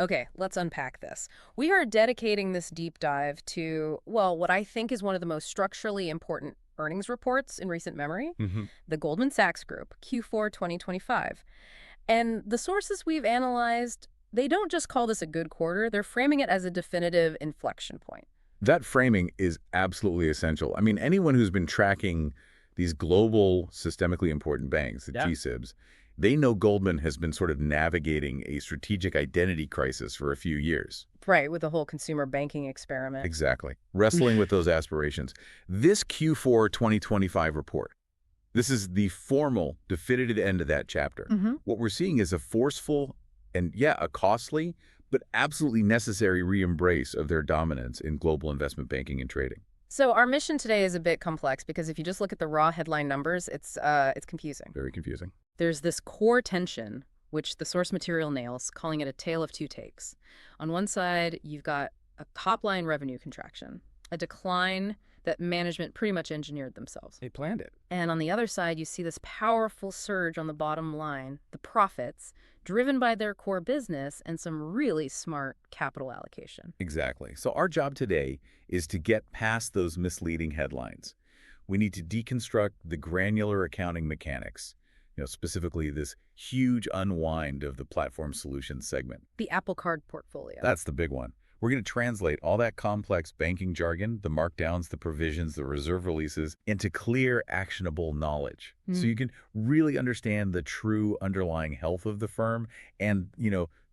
Okay, let's unpack this. We are dedicating this deep dive to, well, what I think is one of the most structurally important earnings reports in recent memory, Hmm. the Goldman Sachs Group, Q4 2025. And the sources we've analyzed, they don't just call this a good quarter, they're framing it as a definitive inflection point. That framing is absolutely essential. I mean, anyone who's been tracking these global systemically important banks, the Yeah. GSIBs, they know Goldman has been sort of navigating a strategic identity crisis for a few years. Right, with the whole consumer banking experiment. Exactly. Wrestling with those aspirations. This Q4 2025 report, this is the formal, definitive end of that chapter. hmm What we're seeing is a forceful and, yeah, a costly, but absolutely necessary re-embrace of their dominance in global investment banking and trading. So our mission today is a bit complex because if you just look at the raw headline numbers, it's confusing. Very confusing. There's this core tension, which the source material nails, calling it a tale of two takes. On one side, you've got a top-line revenue contraction, a decline that management pretty much engineered themselves. They planned it. And on the other side, you see this powerful surge on the bottom line, the profits, driven by their core business and some really smart capital allocation. Exactly. So our job today is to get past those misleading headlines. We need to deconstruct the granular accounting mechanics, specifically this huge unwind of the platform solutions segment. The Apple Card portfolio. That's the big one. We're going to translate all that complex banking jargon, the markdowns, the provisions, the reserve releases, into clear, actionable knowledge. So you can really understand the true underlying health of the firm and,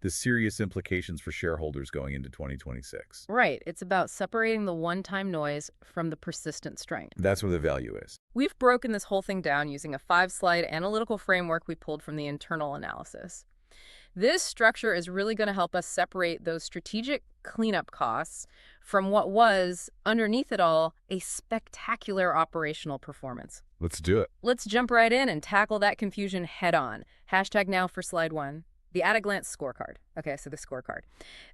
the serious implications for shareholders going into 2026. Right. It's about separating the one-time noise from the persistent strength. That's where the value is. We've broken this whole thing down using a 5-slide analytical framework we pulled from the internal analysis. This structure is really going to help us separate those strategic cleanup costs from what was, underneath it all, a spectacular operational performance. Let's do it. Let's jump right in and tackle that confusion head on. Hashtag now for slide 1. The at-a-glance scorecard. Okay, so the scorecard.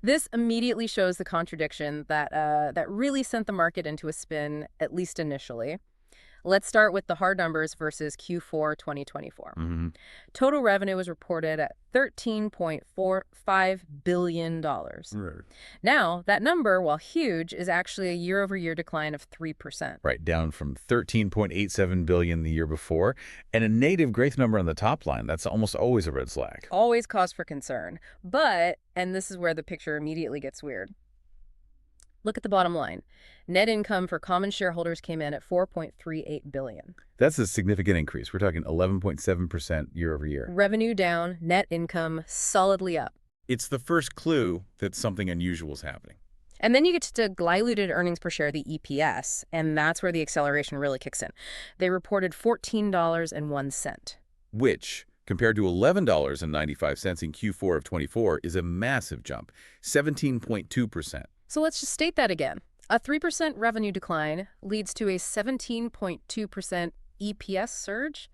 This immediately shows the contradiction that really sent the market into a spin, at least initially. Let's start with the hard numbers versus Q4 2024. Total revenue was reported at $13.45 billion. Right. Now, that number, while huge, is actually a year-over-year decline of 3%. Right, down from 13.87 billion the year before, and a negative growth number on the top line. That's almost always a red flag. Always cause for concern. But, and this is where the picture immediately gets weird, look at the bottom line. Net income for common shareholders came in at $4.38 billion. That's a significant increase. We're talking 11.7% year over year. Revenue down, net income solidly up. It's the first clue that something unusual is happening. And then you get to diluted earnings per share, the EPS, and that's where the acceleration really kicks in. They reported $14.01. Which, compared to $11.95 in Q4 of 24, is a massive jump, 17.2%. So let's just state that again. A 3% revenue decline leads to a 17.2% EPS surge.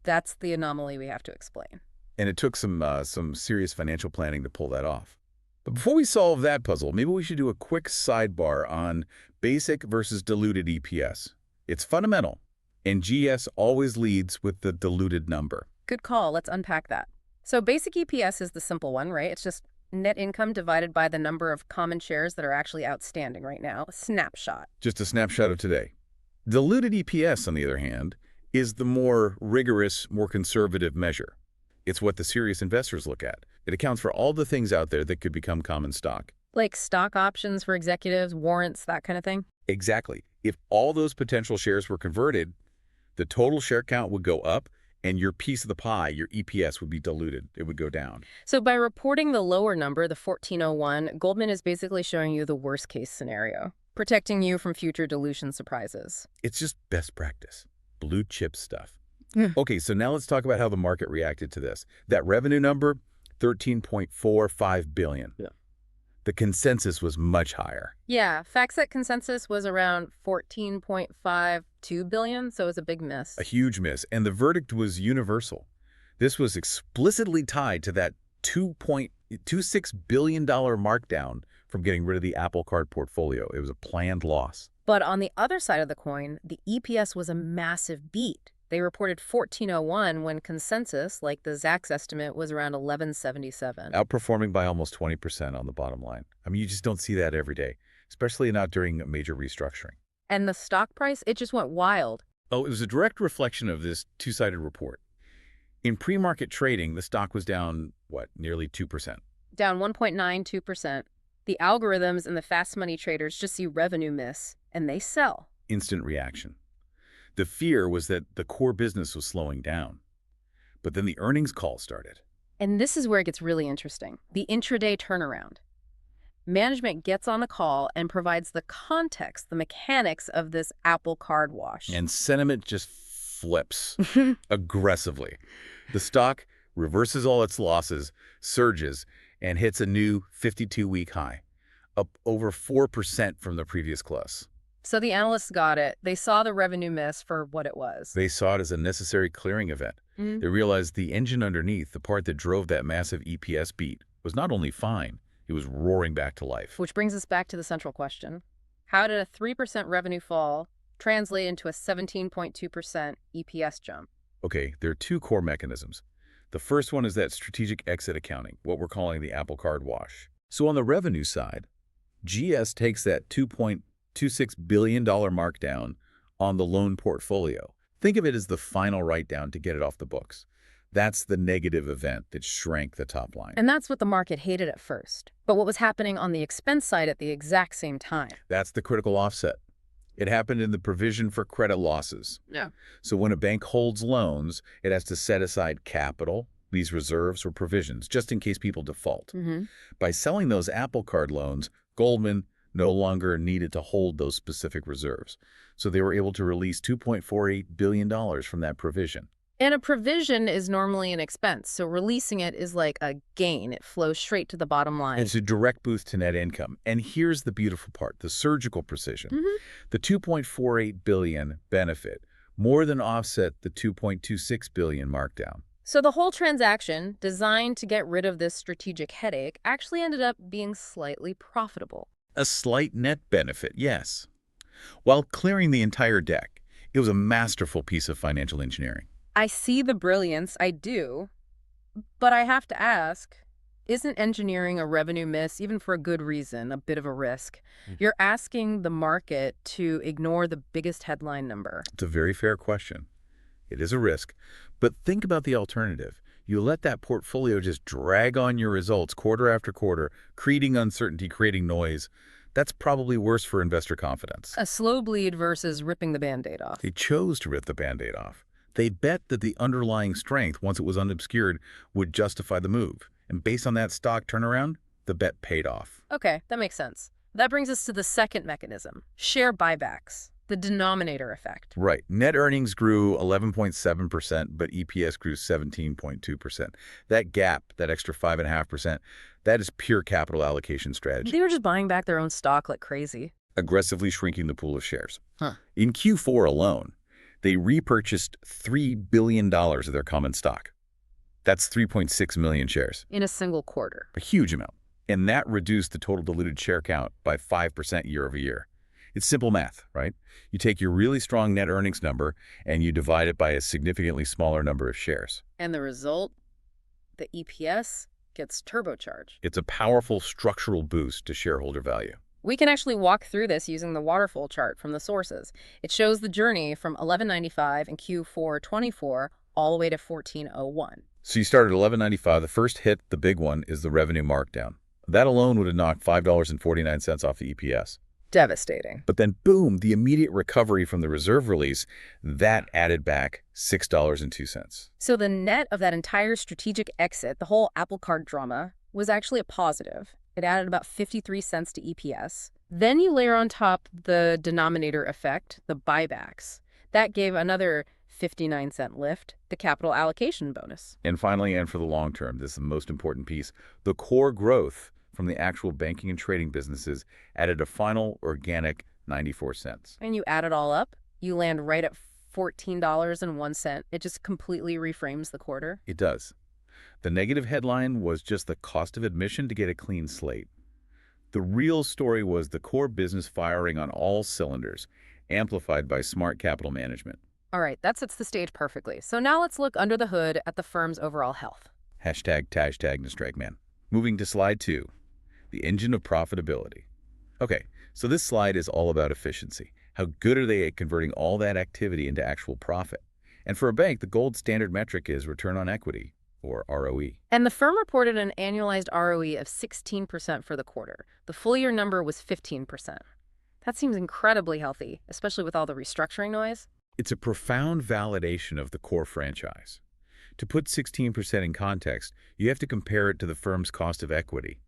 That's the anomaly we have to explain. And it took some serious financial planning to pull that off. But before we solve that puzzle, maybe we should do a quick sidebar on basic versus diluted EPS. It's fundamental, and GS always leads with the diluted number. Good call. Let's unpack that. So basic EPS is the simple one, right? It's just net income divided by the number of common shares that are actually outstanding right now. A snapshot. Just a snapshot of today. Diluted EPS, on the other hand, is the more rigorous, more conservative measure. It's what the serious investors look at. It accounts for all the things out there that could become common stock. Like stock options for executives, warrants, that kind of thing? Exactly. If all those potential shares were converted, the total share count would go up, and your piece of the pie, your EPS, would be diluted. It would go down. So by reporting the lower number, the 1401, Goldman is basically showing you the worst case scenario, protecting you from future dilution surprises. It's just best practice. Blue chip stuff. Okay, so now let's talk about how the market reacted to this. That revenue number, $13.45 billion. Yeah. The consensus was much higher. Yeah, FactSet consensus was around $14.52 billion, so it was a big miss. A huge miss, and the verdict was universal. This was explicitly tied to that $2.26 billion markdown from getting rid of the Apple Card portfolio. It was a planned loss. But on the other side of the coin, the EPS was a massive beat. They reported 1401 when consensus, like the Zacks estimate, was around 1177. Outperforming by almost 20% on the bottom line. I mean, you just don't see that every day, especially not during a major restructuring. And the stock price, it just went wild. Oh, it was a direct reflection of this two-sided report. In pre-market trading, the stock was down, what, nearly 2%. Down 1.92%. The algorithms and the fast money traders just see revenue miss, and they sell. Instant reaction. The fear was that the core business was slowing down. But then the earnings call started. And this is where it gets really interesting. The intraday turnaround. Management gets on the call and provides the context, the mechanics of this Apple Card wash. And sentiment just flips aggressively. The stock reverses all its losses, surges, and hits a new 52-week high, up over 4% from the previous close. So the analysts got it. They saw the revenue miss for what it was. They saw it as a necessary clearing event. They realized the engine underneath, the part that drove that massive EPS beat, was not only fine, it was roaring back to life. Which brings us back to the central question. How did a 3% revenue fall translate into a 17.2% EPS jump? Okay, there are two core mechanisms. The first one is that strategic exit accounting, what we're calling the Apple Card wash. So on the revenue side, GS takes that $2.26 billion markdown on the loan portfolio. Think of it as the final write-down to get it off the books. That's the negative event that shrank the top line. And that's what the market hated at first. But what was happening on the expense side at the exact same time? That's the critical offset. It happened in the provision for credit losses. Yeah. So when a bank holds loans, it has to set aside capital, these reserves or provisions, just in case people default. By selling those Apple Card loans, Goldman no longer needed to hold those specific reserves. So they were able to release $2.48 billion from that provision. And a provision is normally an expense, so releasing it is like a gain. It flows straight to the bottom line. It's a direct boost to net income. And here's the beautiful part, the surgical precision. The $2.48 billion benefit more than offset the $2.26 billion markdown. So the whole transaction, designed to get rid of this strategic headache, actually ended up being slightly profitable. A slight net benefit, yes. While clearing the entire deck, it was a masterful piece of financial engineering. I see the brilliance, I do, but I have to ask, isn't engineering a revenue miss, even for a good reason, a bit of a risk? You're asking the market to ignore the biggest headline number. It's a very fair question. It is a risk, but think about the alternative. You let that portfolio just drag on your results quarter after quarter, creating uncertainty, creating noise. That's probably worse for investor confidence. A slow bleed versus ripping the Band-Aid off. They chose to rip the Band-Aid off. They bet that the underlying strength, once it was unobscured, would justify the move. And based on that stock turnaround, the bet paid off. Okay, that makes sense. That brings us to the second mechanism, share buybacks, the denominator effect. Right. Net earnings grew 11.7%, but EPS grew 17.2%. That gap, that extra 5.5%, that is pure capital allocation strategy. They were just buying back their own stock like crazy. Aggressively shrinking the pool of shares. In Q4 alone, they repurchased $3 billion of their common stock. That's 3.6 million shares. In a single quarter. A huge amount. And that reduced the total diluted share count by 5% year over year. It's simple math, right? You take your really strong net earnings number and you divide it by a significantly smaller number of shares. And the result? The EPS gets turbocharged. It's a powerful structural boost to shareholder value. We can actually walk through this using the waterfall chart from the sources. It shows the journey from $11.95 in Q4 24 all the way to $14.01. So you start at $11.95. The first hit, the big one, is the revenue markdown. That alone would have knocked $5.49 off the EPS. Devastating. But then, boom, the immediate recovery from the reserve release, that added back $6.02. So the net of that entire strategic exit, the whole Apple Card drama, was actually a positive. It added about 53 cents to EPS. Then you layer on top the denominator effect, the buybacks. That gave another 59-cent lift, the capital allocation bonus. And finally, and for the long term, this is the most important piece, the core growth from the actual banking and trading businesses added a final organic 94 cents. And you add it all up, you land right at $14.01. It just completely reframes the quarter. It does. The negative headline was just the cost of admission to get a clean slate. The real story was the core business firing on all cylinders, amplified by smart capital management. All right, that sets the stage perfectly. So now let's look under the hood at the firm's overall health. Hashtag Strike Man. Moving to slide 2, the engine of profitability. Okay, so this slide is all about efficiency. How good are they at converting all that activity into actual profit? And for a bank, the gold standard metric is return on equity, or ROE. And the firm reported an annualized ROE of 16% for the quarter. The full year number was 15%. That seems incredibly healthy, especially with all the restructuring noise. It's a profound validation of the core franchise. To put 16% in context, you have to compare it to the firm's cost of equity.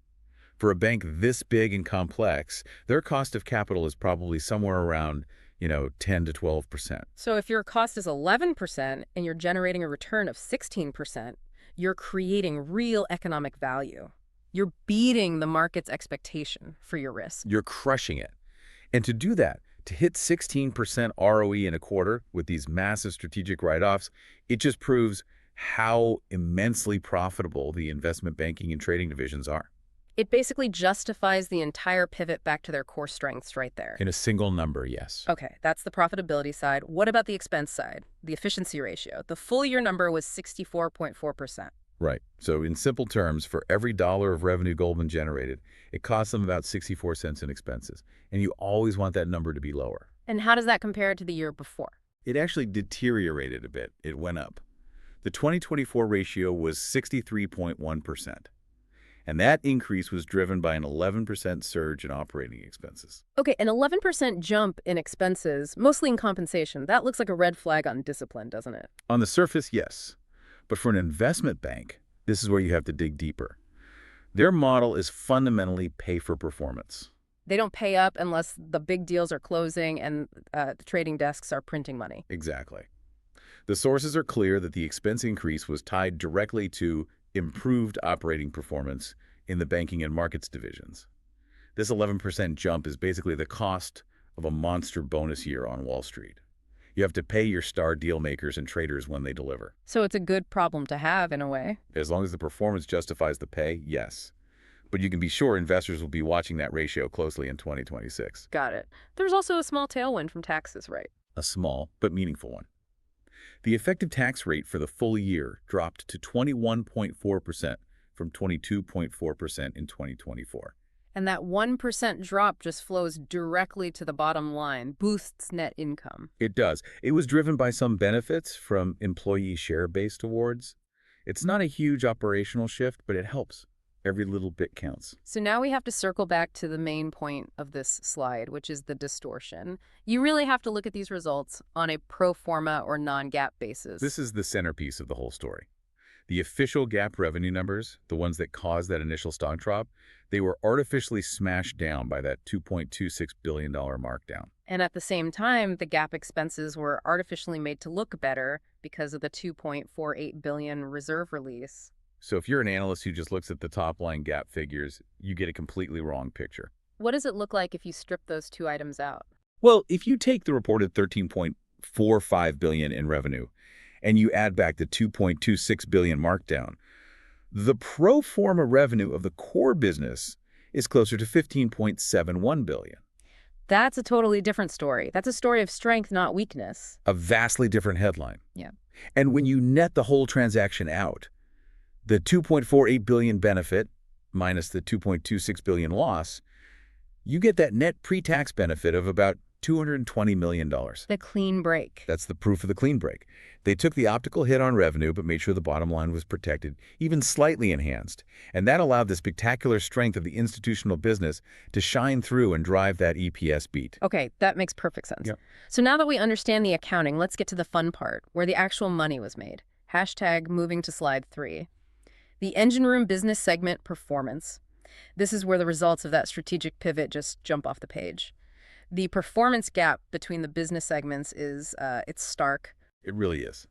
For a bank this big and complex, their cost of capital is probably somewhere around, 10 to 12%. So if your cost is 11% and you're generating a return of 16%, you're creating real economic value. You're beating the market's expectation for your risk. You're crushing it. And to do that, to hit 16% ROE in a quarter with these massive strategic write-offs, it just proves how immensely profitable the investment banking and trading divisions are. It basically justifies the entire pivot back to their core strengths right there. In a single number, yes. Okay, that's the profitability side. What about the expense side, the efficiency ratio? The full year number was 64.4%. Right. So in simple terms, for every dollar of revenue Goldman generated, it costs them about 64 cents in expenses. And you always want that number to be lower. And how does that compare to the year before? It actually deteriorated a bit. It went up. The 2024 ratio was 63.1%. And that increase was driven by an 11% surge in operating expenses. Okay, an 11% jump in expenses, mostly in compensation. That looks like a red flag on discipline, doesn't it? On the surface, yes. But for an investment bank, this is where you have to dig deeper. Their model is fundamentally pay for performance. They don't pay up unless the big deals are closing and the trading desks are printing money. Exactly. The sources are clear that the expense increase was tied directly to improved operating performance in the banking and markets divisions. This 11% jump is basically the cost of a monster bonus year on Wall Street. You have to pay your star deal makers and traders when they deliver. So it's a good problem to have in a way. As long as the performance justifies the pay, yes. But you can be sure investors will be watching that ratio closely in 2026. Got it. There's also a small tailwind from taxes, right? A small but meaningful one. The effective tax rate for the full year dropped to 21.4% from 22.4% in 2024. And that 1% drop just flows directly to the bottom line, boosts net income. It does. It was driven by some benefits from employee share-based awards. It's not a huge operational shift, but it helps. Every little bit counts. So now we have to circle back to the main point of this slide, which is the distortion. You really have to look at these results on a pro forma or non-GAAP basis. This is the centerpiece of the whole story. The official GAAP revenue numbers, the ones that caused that initial stock drop, they were artificially smashed down by that $2.26 billion markdown. And at the same time, the GAAP expenses were artificially made to look better because of the $2.48 billion reserve release. So if you're an analyst who just looks at the top-line GAAP figures, you get a completely wrong picture. What does it look like if you strip those two items out? Well, if you take the reported $13.45 billion in revenue and you add back the $2.26 billion markdown, the pro forma revenue of the core business is closer to $15.71 billion. That's a totally different story. That's a story of strength, not weakness. A vastly different headline. Yeah. And when you net the whole transaction out, the $2.48 billion benefit minus the $2.26 billion loss, you get that net pre-tax benefit of about $220 million. The clean break. That's the proof of the clean break. They took the optical hit on revenue, but made sure the bottom line was protected, even slightly enhanced. And that allowed the spectacular strength of the institutional business to shine through and drive that EPS beat. Okay, that makes perfect sense. Yep. So now that we understand the accounting, let's get to the fun part, where the actual money was made. Hashtag moving to slide 3. The engine room business segment performance. This is where the results of that strategic pivot just jump off the page. The performance gap between the business segments is, it's stark. It really is.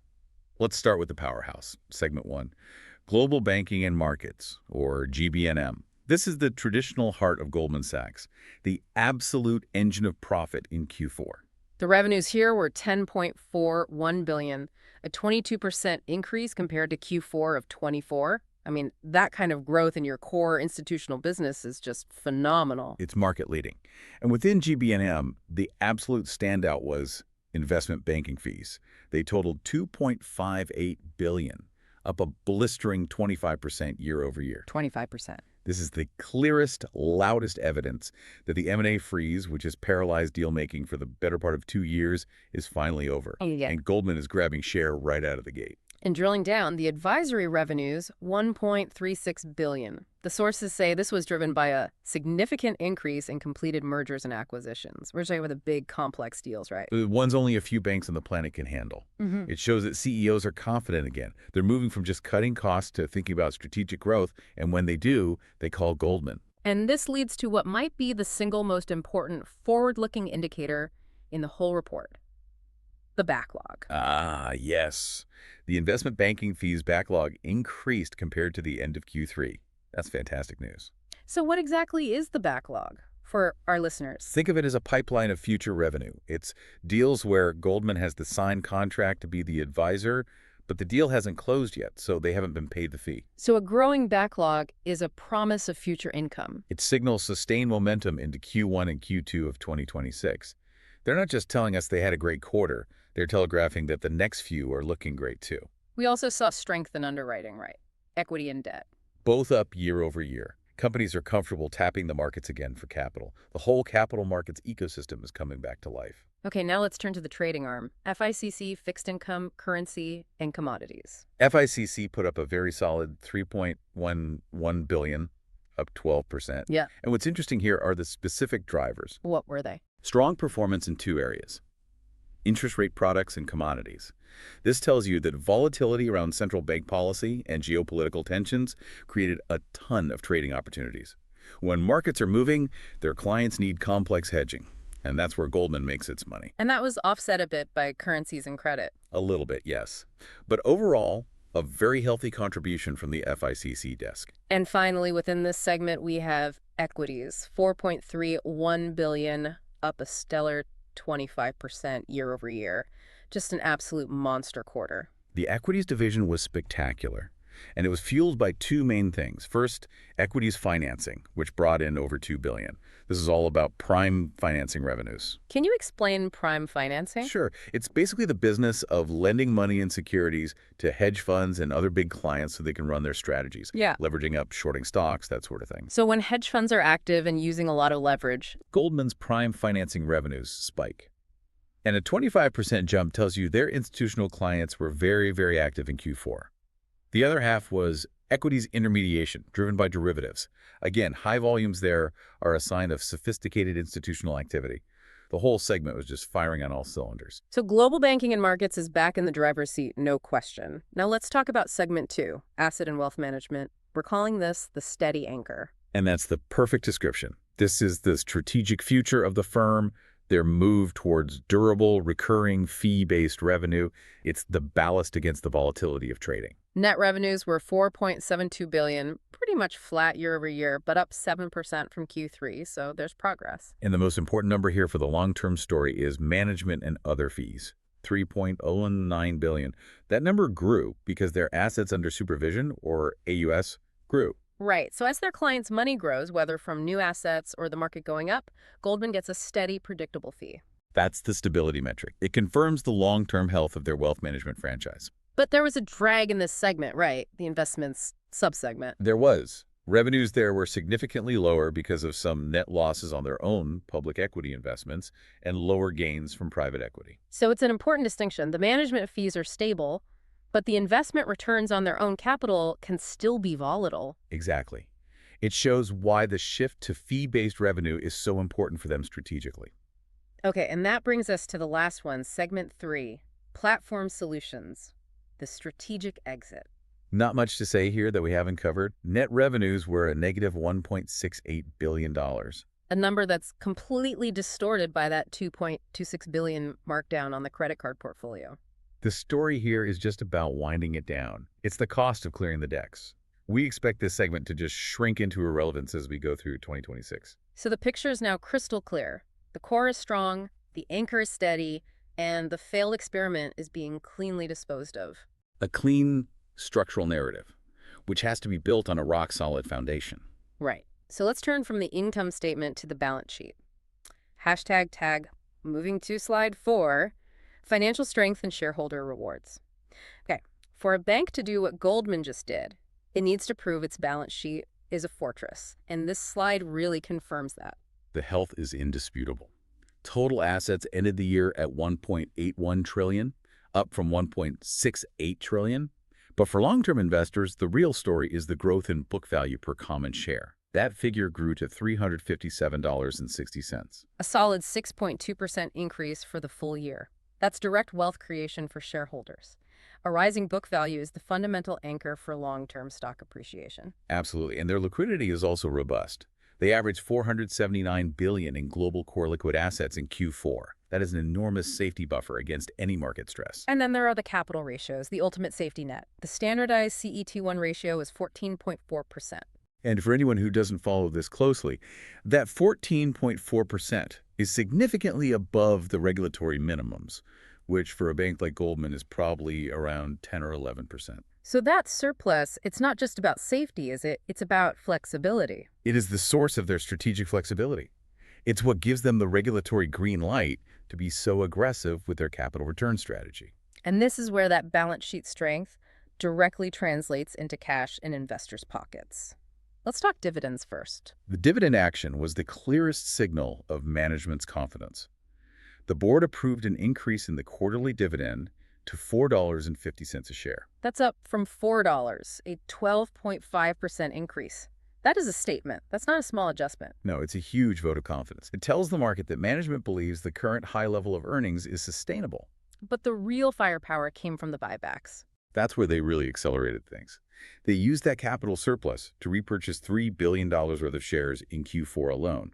Let's start with the powerhouse, segment 1. Global Banking and Markets, or GBNM. This is the traditional heart of Goldman Sachs, the absolute engine of profit in Q4. The revenues here were $10.41 billion, a 22% increase compared to Q4 of 24. I mean, that kind of growth in your core institutional business is just phenomenal. It's market leading. And within GBNM, the absolute standout was investment banking fees. They totaled $2.58 billion, up a blistering 25% year over year. 25%. This is the clearest, loudest evidence that the M&A freeze, which has paralyzed deal-making for the better part of 2 years, is finally over. Yeah. And Goldman is grabbing share right out of the gate. And drilling down, the advisory revenues, $1.36 billion. The sources say this was driven by a significant increase in completed mergers and acquisitions. We're talking about the big, complex deals, right? One's only a few banks on the planet can handle. It shows that CEOs are confident again. They're moving from just cutting costs to thinking about strategic growth, and when they do, they call Goldman. And this leads to what might be the single most important forward-looking indicator in the whole report: the backlog. Ah, yes. The investment banking fees backlog increased compared to the end of Q3. That's fantastic news. So what exactly is the backlog for our listeners? Think of it as a pipeline of future revenue. It's deals where Goldman has the signed contract to be the advisor, but the deal hasn't closed yet, so they haven't been paid the fee. So a growing backlog is a promise of future income. It signals sustained momentum into Q1 and Q2 of 2026. They're not just telling us they had a great quarter. They're telegraphing that the next few are looking great too. We also saw strength in underwriting, right? Equity and debt. Both up year over year. Companies are comfortable tapping the markets again for capital. The whole capital markets ecosystem is coming back to life. Okay, now let's turn to the trading arm. FICC, fixed income, currency, and commodities. FICC put up a very solid $3.11 billion, up 12%. Yeah. And what's interesting here are the specific drivers. What were they? Strong performance in 2 areas: interest rate products and commodities. This tells you that volatility around central bank policy and geopolitical tensions created a ton of trading opportunities. When markets are moving, their clients need complex hedging, and that's where Goldman makes its money. And that was offset a bit by currencies and credit. A little bit, yes. But overall, a very healthy contribution from the FICC desk. And finally, within this segment, we have equities, $4.31 billion, up a stellar 25% year over year. Just an absolute monster quarter. The equities division was spectacular, and it was fueled by 2 main things. First, equities financing, which brought in over $2 billion. This is all about prime financing revenues. Can you explain prime financing? Sure. It's basically the business of lending money and securities to hedge funds and other big clients so they can run their strategies. Yeah. Leveraging up, shorting stocks, that sort of thing. So when hedge funds are active and using a lot of leverage, Goldman's prime financing revenues spike. And a 25% jump tells you their institutional clients were very, very active in Q4. The other half was equities intermediation, driven by derivatives. Again, high volumes there are a sign of sophisticated institutional activity. The whole segment was just firing on all cylinders. so global banking and markets is back in the driver's seat, no question. Now let's talk about segment 2, asset and wealth management. We're calling this the steady anchor. And that's the perfect description. This is the strategic future of the firm, their move towards durable, recurring, fee-based revenue. It's the ballast against the volatility of trading. Net revenues were $4.72 billion, pretty much flat year over year, but up 7% from Q3, so there's progress. And the most important number here for the long-term story is management and other fees, $3.09 billion. That number grew because their assets under supervision, or AUS, grew. Right, so as their clients' money grows, whether from new assets or the market going up, Goldman gets a steady, predictable fee. That's the stability metric. It confirms the long-term health of their wealth management franchise. But there was a drag in this segment, right? The investments subsegment. There was. Revenues there were significantly lower because of some net losses on their own public equity investments and lower gains from private equity. So it's an important distinction. The management fees are stable, but the investment returns on their own capital can still be volatile. Exactly. It shows why the shift to fee-based revenue is so important for them strategically. Okay, and that brings us to the last one, segment 3, platform solutions, the strategic exit. Not much to say here that we haven't covered. Net revenues were a negative $1.68 billion. A number that's completely distorted by that $2.26 billion markdown on the credit card portfolio. The story here is just about winding it down. It's the cost of clearing the decks. We expect this segment to just shrink into irrelevance as we go through 2026. So the picture is now crystal clear. The core is strong, the anchor is steady, and the failed experiment is being cleanly disposed of. A clean structural narrative, which has to be built on a rock-solid foundation. Right. So let's turn from the income statement to the balance sheet. Hashtag tag, moving to slide 4. Financial strength and shareholder rewards. Okay, for a bank to do what Goldman just did, it needs to prove its balance sheet is a fortress, and this slide really confirms that. The health is indisputable. Total assets ended the year at 1.81 trillion, up from 1.68 trillion. But for long-term investors, the real story is the growth in book value per common share. That figure grew to $357.60. A solid 6.2% increase for the full year. That's direct wealth creation for shareholders. A rising book value is the fundamental anchor for long-term stock appreciation. Absolutely, and their liquidity is also robust. They averaged $479 billion in global core liquid assets in Q4. That is an enormous safety buffer against any market stress. And then there are the capital ratios, the ultimate safety net. The standardized CET1 ratio is 14.4%. And for anyone who doesn't follow this closely, that 14.4% is significantly above the regulatory minimums, which for a bank like Goldman is probably around 10 or 11%. So that surplus, it's not just about safety, is it? It's about flexibility. It is the source of their strategic flexibility. It's what gives them the regulatory green light to be so aggressive with their capital return strategy. And this is where that balance sheet strength directly translates into cash in investors' pockets. Let's talk dividends first. The dividend action was the clearest signal of management's confidence. The board approved an increase in the quarterly dividend to $4.50 a share. That's up from $4, a 12.5% increase. That is a statement. That's not a small adjustment. No, it's a huge vote of confidence. It tells the market that management believes the current high level of earnings is sustainable. But the real firepower came from the buybacks. That's where they really accelerated things. They used that capital surplus to repurchase $3 billion worth of shares in Q4 alone.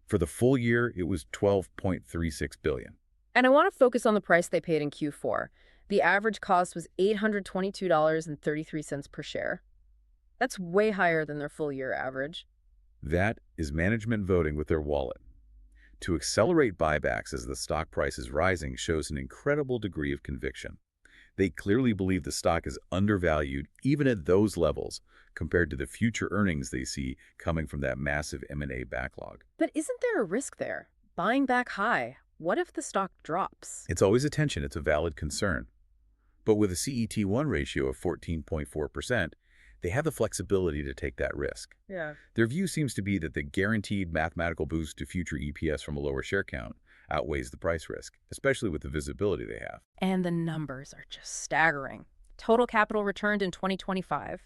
For the full year, it was $12.36 billion. And I want to focus on the price they paid in Q4. The average cost was $822.33 per share. That's way higher than their full-year average. That is management voting with their wallet. To accelerate buybacks as the stock price is rising shows an incredible degree of conviction. They clearly believe the stock is undervalued even at those levels compared to the future earnings they see coming from that massive M&A backlog. But isn't there a risk there? Buying back high, what if the stock drops? It's always a tension. It's a valid concern. But with a CET1 ratio of 14.4%, they have the flexibility to take that risk. Yeah. Their view seems to be that the guaranteed mathematical boost to future EPS from a lower share count outweighs the price risk, especially with the visibility they have. And the numbers are just staggering. Total capital returned in 2025,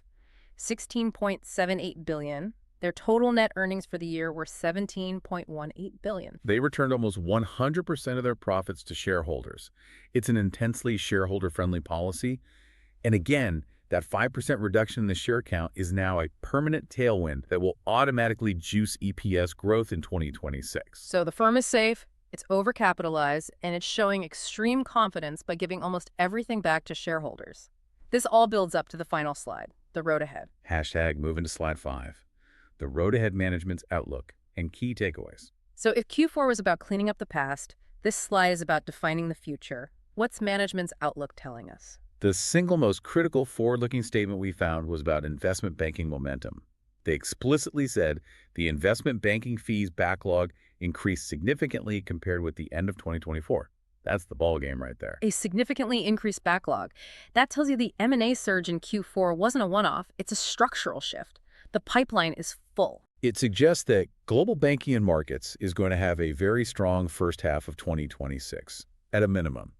$16.78 billion. Their total net earnings for the year were $17.18 billion. They returned almost 100% of their profits to shareholders. It's an intensely shareholder-friendly policy. And again, that 5% reduction in the share count is now a permanent tailwind that will automatically juice EPS growth in 2026. So the firm is safe, it's overcapitalized, and it's showing extreme confidence by giving almost everything back to shareholders. This all builds up to the final slide, the road ahead. Hashtag moving to slide 5. The road ahead management's outlook and key takeaways. So if Q4 was about cleaning up the past, this slide is about defining the future. What's management's outlook telling us? The single most critical forward-looking statement we found was about investment banking momentum. They explicitly said the investment banking fees backlog increased significantly compared with the end of 2024. That's the ballgame right there. A significantly increased backlog. That tells you the M&A surge in Q4 wasn't a one-off, it's a structural shift. The pipeline is full. It suggests that global banking and markets is going to have a very strong first half of 2026, at a minimum.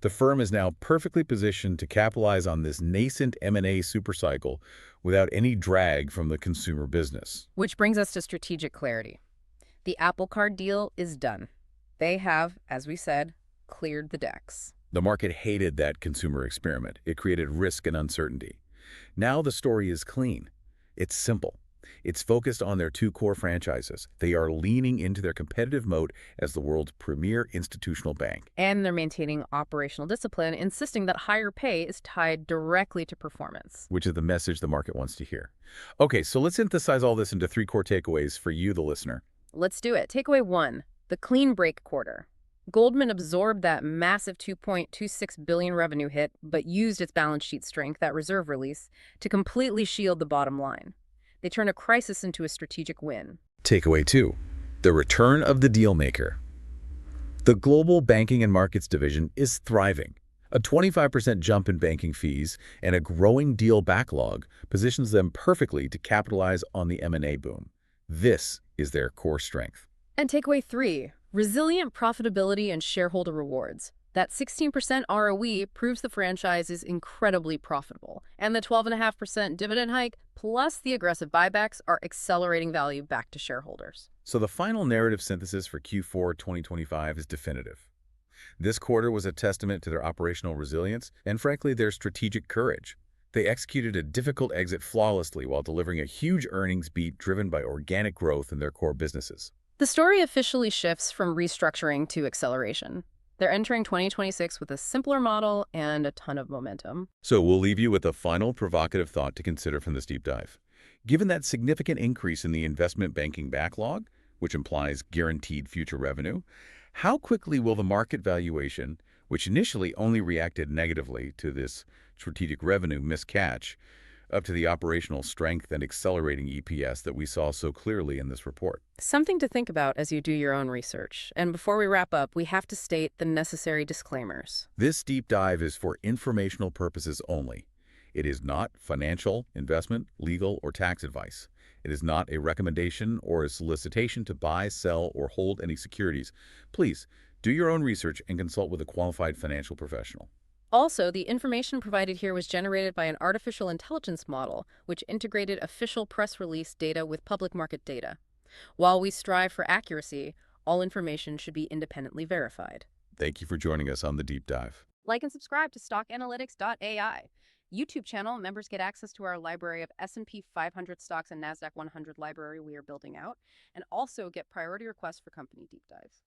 The firm is now perfectly positioned to capitalize on this nascent M&A supercycle without any drag from the consumer business. Which brings us to strategic clarity. The Apple Card deal is done. They have, as we said, cleared the decks. The market hated that consumer experiment. It created risk and uncertainty. Now the story is clean. It's simple. It's focused on their two core franchises. They are leaning into their competitive moat as the world's premier institutional bank. And they're maintaining operational discipline, insisting that higher pay is tied directly to performance. Which is the message the market wants to hear. Okay, so let's synthesize all this into 3 core takeaways for you, the listener. Let's do it. Takeaway 1, the clean break quarter. Goldman absorbed that massive $2.26 billion revenue hit, but used its balance sheet strength, that reserve release, to completely shield the bottom line. They turn a crisis into a strategic win. Takeaway 2, the return of the deal maker. The Global Banking and Markets Division is thriving. A 25% jump in banking fees and a growing deal backlog positions them perfectly to capitalize on the M&A boom. This is their core strength. And takeaway 3, resilient profitability and shareholder rewards. That 16% ROE proves the franchise is incredibly profitable, and the 12.5% dividend hike plus the aggressive buybacks are accelerating value back to shareholders. So the final narrative synthesis for Q4 2025 is definitive. This quarter was a testament to their operational resilience and, frankly, their strategic courage. They executed a difficult exit flawlessly while delivering a huge earnings beat driven by organic growth in their core businesses. The story officially shifts from restructuring to acceleration. They're entering 2026 with a simpler model and a ton of momentum. So we'll leave you with a final provocative thought to consider from this deep dive. Given that significant increase in the investment banking backlog, which implies guaranteed future revenue, how quickly will the market valuation, which initially only reacted negatively to this strategic revenue miscatch, up to the operational strength and accelerating EPS that we saw so clearly in this report? Something to think about as you do your own research. And before we wrap up, we have to state the necessary disclaimers. This deep dive is for informational purposes only. It is not financial, investment, legal, or tax advice. It is not a recommendation or a solicitation to buy, sell, or hold any securities. Please do your own research and consult with a qualified financial professional. Also, the information provided here was generated by an artificial intelligence model, which integrated official press release data with public market data. While we strive for accuracy, all information should be independently verified. Thank you for joining us on the deep dive. Like and subscribe to stockanalytics.ai. YouTube channel members get access to our library of S&P 500 stocks and NASDAQ 100 library we are building out, and also get priority requests for company deep dives.